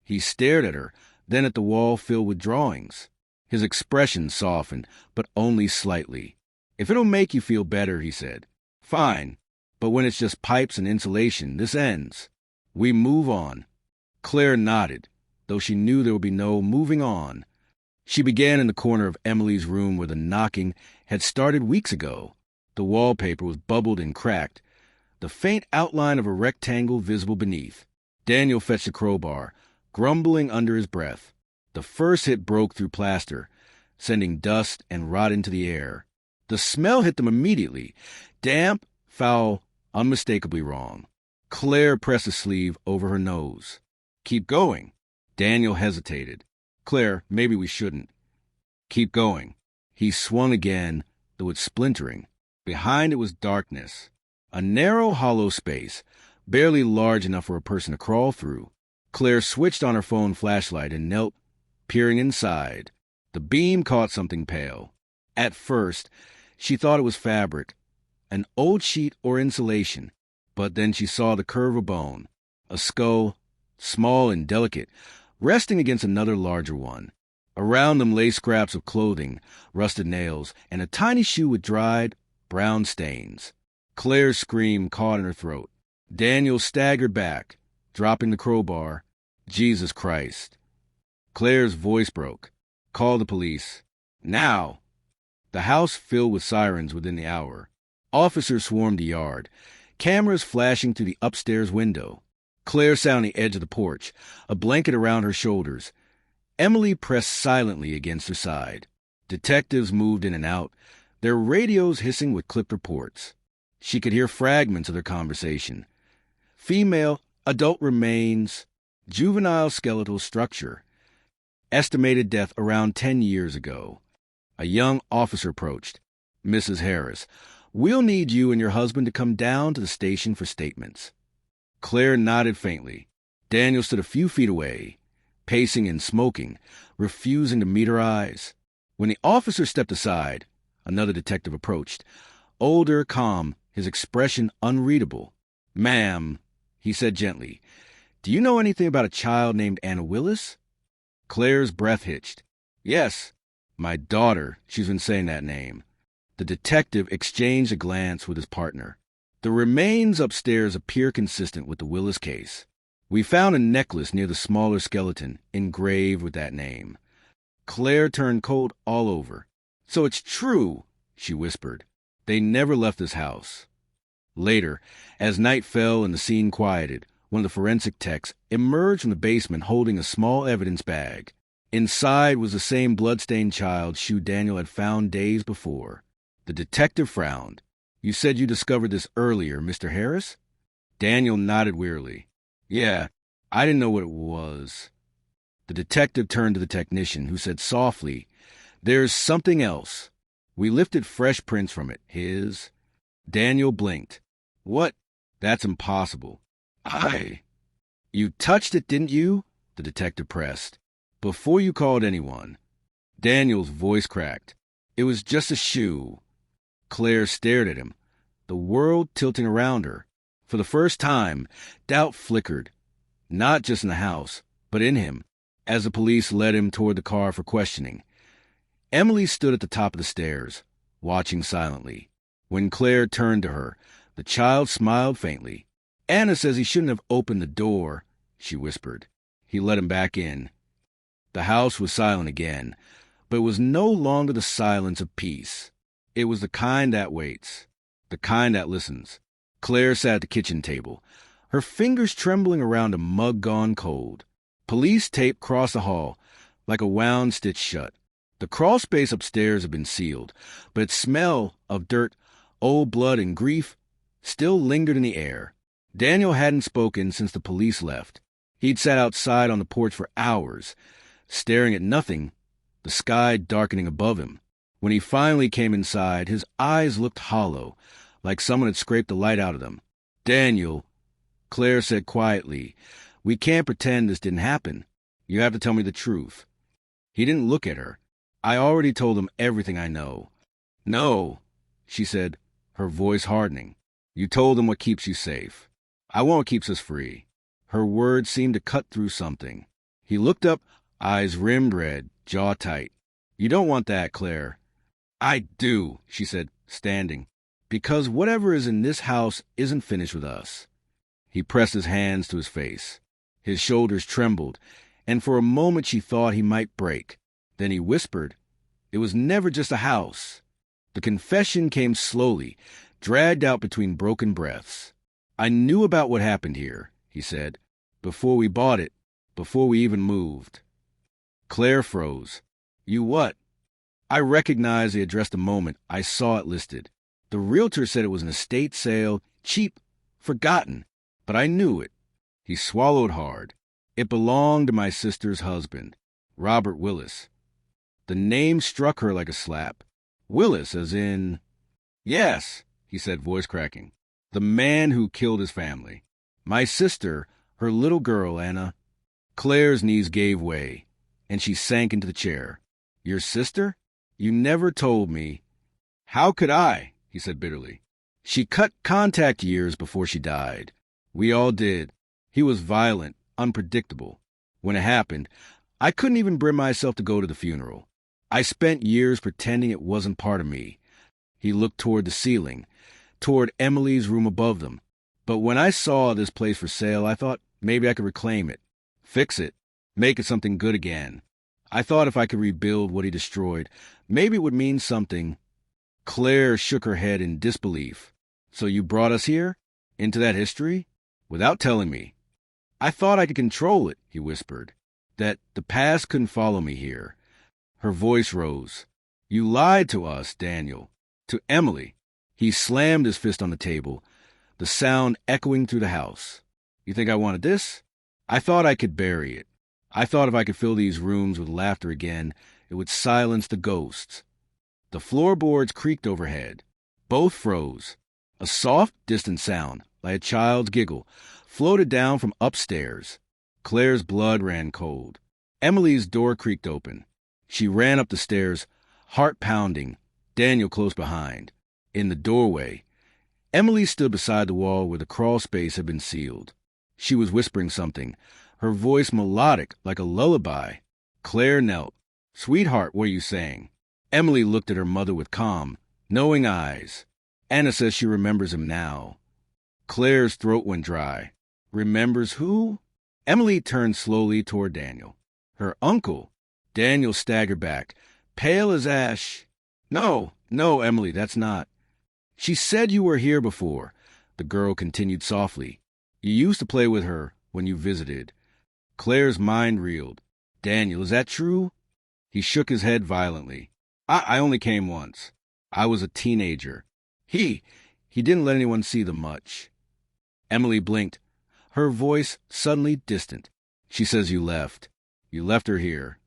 He stared at her, then at the wall filled with drawings. His expression softened, but only slightly. "If it'll make you feel better," he said. "Fine. But when it's just pipes and insulation, this ends. We move on." Claire nodded, though she knew there would be no moving on. She began in the corner of Emily's room where the knocking had started weeks ago. The wallpaper was bubbled and cracked, the faint outline of a rectangle visible beneath. Daniel fetched a crowbar, grumbling under his breath. The first hit broke through plaster, sending dust and rot into the air. The smell hit them immediately, damp, foul, unmistakably wrong. Claire pressed a sleeve over her nose. "Keep going." Daniel hesitated. "Claire, maybe we shouldn't." "Keep going." He swung again, though it's splintering. Behind it was darkness. A narrow, hollow space, barely large enough for a person to crawl through. Claire switched on her phone flashlight and knelt, peering inside. The beam caught something pale. At first, she thought it was fabric, an old sheet or insulation, but then she saw the curve of bone, a skull, small and delicate, resting against another larger one. Around them lay scraps of clothing, rusted nails, and a tiny shoe with dried, brown stains. Claire's scream caught in her throat. Daniel staggered back, dropping the crowbar. "Jesus Christ." Claire's voice broke. "Call the police. Now." The house filled with sirens within the hour. Officers swarmed the yard, cameras flashing through the upstairs window. Claire sat on the edge of the porch, a blanket around her shoulders. Emily pressed silently against her side. Detectives moved in and out, their radios hissing with clipped reports. She could hear fragments of their conversation. Female, adult remains, juvenile skeletal structure. Estimated death around 10 years ago. A young officer approached. "Mrs. Harris, we'll need you and your husband to come down to the station for statements." Claire nodded faintly. Daniel stood a few feet away, pacing and smoking, refusing to meet her eyes. When the officer stepped aside, another detective approached. Older, calm, his expression unreadable. "Ma'am," he said gently, "do you know anything about a child named Anna Willis?" Claire's breath hitched. "Yes, my daughter. She's been saying that name." The detective exchanged a glance with his partner. "The remains upstairs appear consistent with the Willis case. We found a necklace near the smaller skeleton, engraved with that name." Claire turned cold all over. "So it's true," she whispered. "They never left this house." Later, as night fell and the scene quieted, one of the forensic techs emerged from the basement holding a small evidence bag. Inside was the same blood-stained child's shoe Daniel had found days before. The detective frowned. "You said you discovered this earlier, Mr. Harris?" Daniel nodded wearily. "Yeah, I didn't know what it was." The detective turned to the technician, who said softly, "There's something else. We lifted fresh prints from it. His." Daniel blinked. "What? That's impossible." "You touched it, didn't you?" the detective pressed. "Before you called anyone." Daniel's voice cracked. "It was just a shoe." Claire stared at him, the world tilting around her. For the first time, doubt flickered, not just in the house, but in him, as the police led him toward the car for questioning. Emily stood at the top of the stairs, watching silently. When Claire turned to her, the child smiled faintly. "Anna says he shouldn't have opened the door," she whispered. He let him back in. The house was silent again, but it was no longer the silence of peace. It was the kind that waits, the kind that listens. Claire sat at the kitchen table, her fingers trembling around a mug gone cold. Police tape crossed the hall, like a wound stitched shut. The crawl space upstairs had been sealed, but its smell of dirt, old blood, and grief still lingered in the air. Daniel hadn't spoken since the police left. He'd sat outside on the porch for hours, staring at nothing, the sky darkening above him. When he finally came inside, his eyes looked hollow, like someone had scraped the light out of them. "Daniel," Claire said quietly, "we can't pretend this didn't happen. You have to tell me the truth." He didn't look at her. "I already told him everything I know." "No," she said, her voice hardening. "You told him what keeps you safe. I want what keeps us free." Her words seemed to cut through something. He looked up, eyes rimmed red, jaw tight. "You don't want that, Claire." "I do," she said, standing. "Because whatever is in this house isn't finished with us." He pressed his hands to his face. His shoulders trembled, and for a moment she thought he might break. Then he whispered, "It was never just a house." The confession came slowly, dragged out between broken breaths. "I knew about what happened here," he said, "before we bought it, before we even moved." Claire froze. "You what?" "I recognized the address the moment I saw it listed. The realtor said it was an estate sale, cheap, forgotten, but I knew it." He swallowed hard. "It belonged to my sister's husband, Robert Willis." The name struck her like a slap. "Willis, as in—" "Yes," he said, voice cracking. "The man who killed his family. My sister, her little girl, Anna." Claire's knees gave way, and she sank into the chair. "Your sister? You never told me." "How could I?" he said bitterly. "She cut contact years before she died. We all did. He was violent, unpredictable. When it happened, I couldn't even bring myself to go to the funeral. I spent years pretending it wasn't part of me." He looked toward the ceiling, toward Emily's room above them. "But when I saw this place for sale, I thought maybe I could reclaim it, fix it, make it something good again. I thought if I could rebuild what he destroyed, maybe it would mean something." Claire shook her head in disbelief. "So you brought us here? Into that history? Without telling me?" "I thought I could control it," he whispered. "That the past couldn't follow me here." Her voice rose. "You lied to us, Daniel. To Emily." He slammed his fist on the table, the sound echoing through the house. "You think I wanted this? I thought I could bury it. I thought if I could fill these rooms with laughter again, it would silence the ghosts." The floorboards creaked overhead. Both froze. A soft, distant sound, like a child's giggle, floated down from upstairs. Claire's blood ran cold. Emily's door creaked open. She ran up the stairs, heart pounding, Daniel close behind. In the doorway, Emily stood beside the wall where the crawl space had been sealed. She was whispering something, her voice melodic like a lullaby. Claire knelt. "Sweetheart, what are you saying?" Emily looked at her mother with calm, knowing eyes. Anna says she remembers him now. Claire's throat went dry. Remembers who? Emily turned slowly toward Daniel. Her uncle. Daniel staggered back, pale as ash. No, Emily, that's not. She said you were here before, the girl continued softly. You used to play with her when you visited. Claire's mind reeled. Daniel, is that true? He shook his head violently. I only came once. I was a teenager. He didn't let anyone see them much. Emily blinked, her voice suddenly distant. She says you left. You left her here.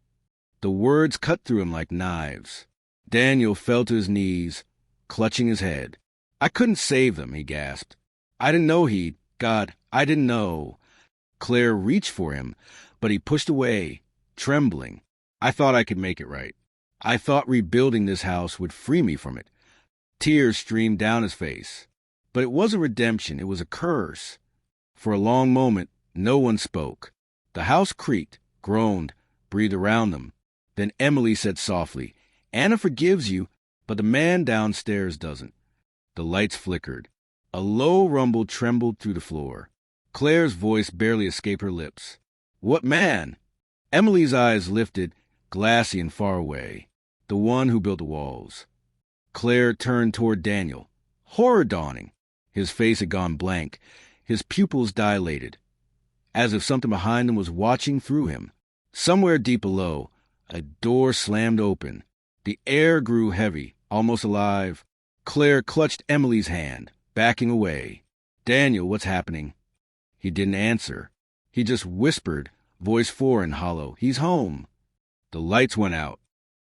The words cut through him like knives. Daniel fell to his knees, clutching his head. I couldn't save them, he gasped. I didn't know God, I didn't know. Claire reached for him, but he pushed away, trembling. I thought I could make it right. I thought rebuilding this house would free me from it. Tears streamed down his face. But it wasn't redemption, it was a curse. For a long moment, no one spoke. The house creaked, groaned, breathed around them. Then Emily said softly, Anna forgives you, but the man downstairs doesn't. The lights flickered. A low rumble trembled through the floor. Claire's voice barely escaped her lips. What man? Emily's eyes lifted, glassy and far away. The one who built the walls. Claire turned toward Daniel. Horror dawning. His face had gone blank, his pupils dilated, as if something behind him was watching through him. Somewhere deep below, a door slammed open. The air grew heavy, almost alive. Claire clutched Emily's hand, backing away. Daniel, what's happening? He didn't answer. He just whispered, voice foreign, hollow, he's home. The lights went out.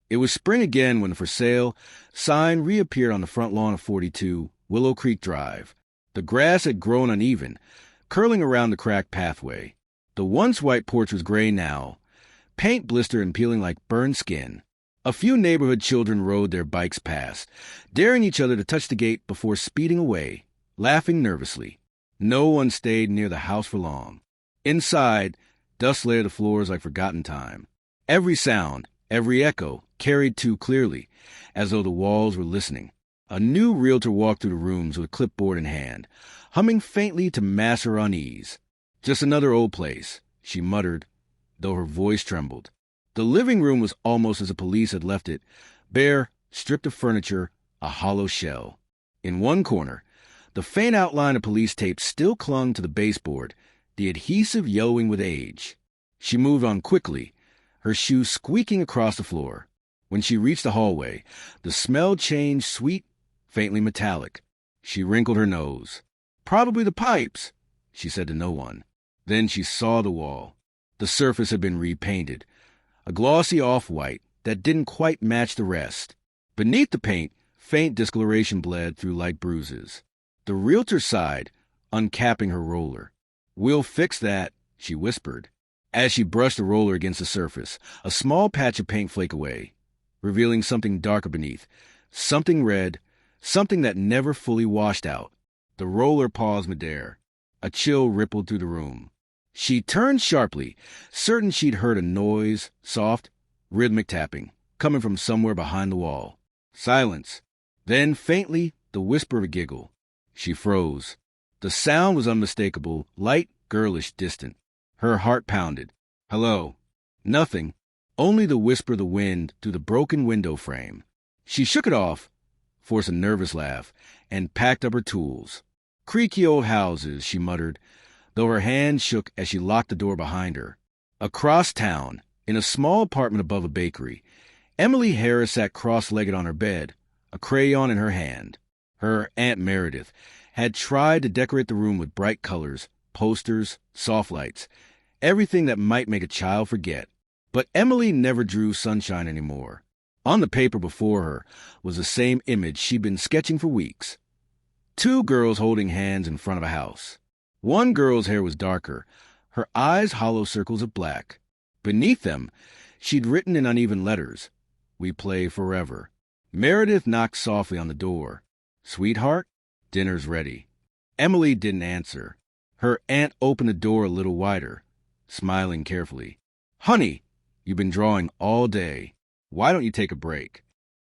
It was spring again when the for sale sign reappeared on the front lawn of 42 Willow Creek Drive. The grass had grown uneven, curling around the cracked pathway. The once white porch was gray now, paint blistered and peeling like burned skin. A few neighborhood children rode their bikes past, daring each other to touch the gate before speeding away, laughing nervously. No one stayed near the house for long. Inside, dust lay on the floors like forgotten time. Every sound, every echo, carried too clearly, as though the walls were listening. A new realtor walked through the rooms with a clipboard in hand, humming faintly to mask her unease. Just another old place, she muttered, though her voice trembled. The living room was almost as the police had left it, bare, stripped of furniture, a hollow shell. In one corner, the faint outline of police tape still clung to the baseboard, the adhesive yellowing with age. She moved on quickly, her shoes squeaking across the floor. When she reached the hallway, the smell changed sweet, faintly metallic. She wrinkled her nose. Probably the pipes, she said to no one. Then she saw the wall. The surface had been repainted, a glossy off-white that didn't quite match the rest. Beneath the paint, faint discoloration bled through light bruises. The realtor sighed, uncapping her roller. We'll fix that, she whispered. As she brushed the roller against the surface, a small patch of paint flaked away, revealing something darker beneath, something red, something that never fully washed out. The roller paused midair. A chill rippled through the room. She turned sharply, certain she'd heard a noise, soft, rhythmic tapping, coming from somewhere behind the wall. Silence. Then, faintly, the whisper of a giggle. She froze. The sound was unmistakable, light, girlish, distant. Her heart pounded. Hello. Nothing. Only the whisper of the wind through the broken window frame. She shook it off, forced a nervous laugh, and packed up her tools. Creaky old houses, she muttered, though her hand shook as she locked the door behind her. Across town, in a small apartment above a bakery, Emily Harris sat cross-legged on her bed, a crayon in her hand. Her Aunt Meredith had tried to decorate the room with bright colors, posters, soft lights, everything that might make a child forget. But Emily never drew sunshine anymore. On the paper before her was the same image she'd been sketching for weeks. Two girls holding hands in front of a house. One girl's hair was darker, her eyes hollow circles of black. Beneath them, she'd written in uneven letters, We play forever. Meredith knocked softly on the door. "Sweetheart, dinner's ready." Emily didn't answer. Her aunt opened the door a little wider, smiling carefully. "Honey, you've been drawing all day. Why don't you take a break?"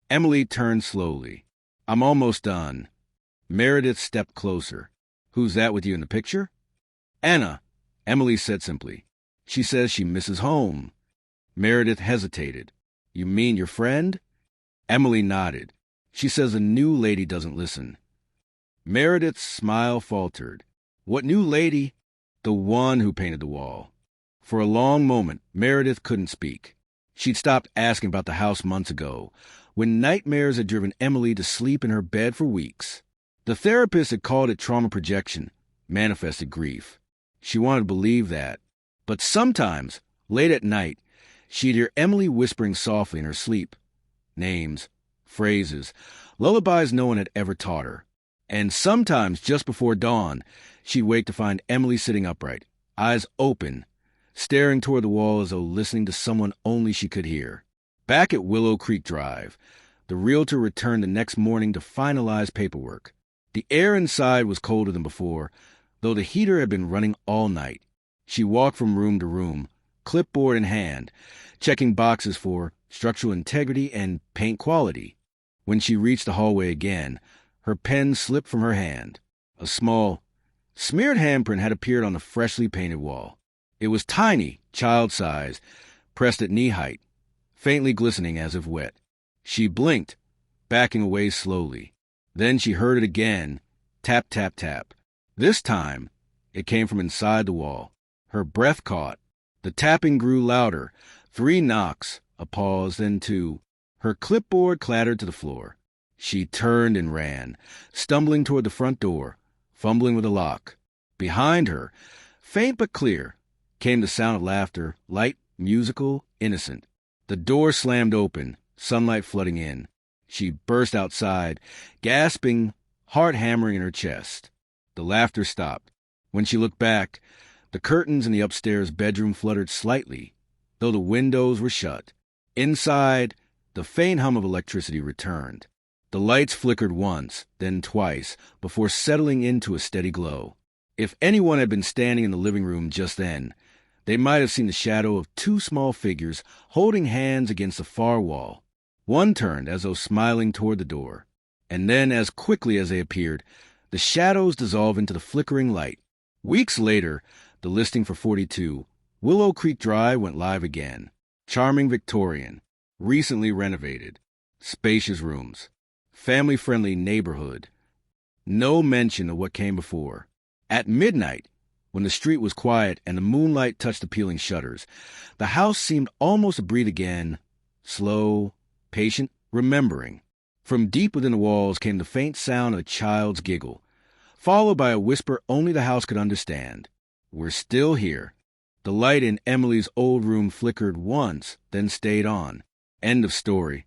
Emily turned slowly. "I'm almost done." Meredith stepped closer. "Who's that with you in the picture?" "Anna," Emily said simply. "She says she misses home." Meredith hesitated. "You mean your friend?" Emily nodded. "She says a new lady doesn't listen." Meredith's smile faltered. "What new lady?" "The one who painted the wall." For a long moment, Meredith couldn't speak. She'd stopped asking about the house months ago, when nightmares had driven Emily to sleep in her bed for weeks. The therapist had called it trauma projection, manifested grief. She wanted to believe that. But sometimes, late at night, she'd hear Emily whispering softly in her sleep. Names, phrases, lullabies no one had ever taught her. And sometimes, just before dawn, she'd wake to find Emily sitting upright, eyes open, staring toward the wall as though listening to someone only she could hear. Back at Willow Creek Drive, the realtor returned the next morning to finalize paperwork. The air inside was colder than before, though the heater had been running all night. She walked from room to room, clipboard in hand, checking boxes for structural integrity and paint quality. When she reached the hallway again, her pen slipped from her hand. A small, smeared handprint had appeared on the freshly painted wall. It was tiny, child-sized, pressed at knee height, faintly glistening as if wet. She blinked, backing away slowly. Then she heard it again, tap, tap, tap. This time, it came from inside the wall. Her breath caught. The tapping grew louder. 3 knocks, a pause, then 2. Her clipboard clattered to the floor. She turned and ran, stumbling toward the front door, fumbling with the lock. Behind her, faint but clear, came the sound of laughter, light, musical, innocent. The door slammed open, sunlight flooding in. She burst outside, gasping, heart hammering in her chest. The laughter stopped. When she looked back, the curtains in the upstairs bedroom fluttered slightly, though the windows were shut. Inside, the faint hum of electricity returned. The lights flickered once, then twice, before settling into a steady glow. If anyone had been standing in the living room just then, they might have seen the shadow of 2 small figures holding hands against the far wall. One turned as though smiling toward the door, and then, as quickly as they appeared, the shadows dissolved into the flickering light. Weeks later, the listing for 42, Willow Creek Drive went live again. Charming Victorian, recently renovated, spacious rooms, family-friendly neighborhood. No mention of what came before. At midnight, when the street was quiet and the moonlight touched the peeling shutters, the house seemed almost to breathe again, slow, patient, remembering. From deep within the walls came the faint sound of a child's giggle, followed by a whisper only the house could understand. "We're still here." The light in Emily's old room flickered once, then stayed on. End of story.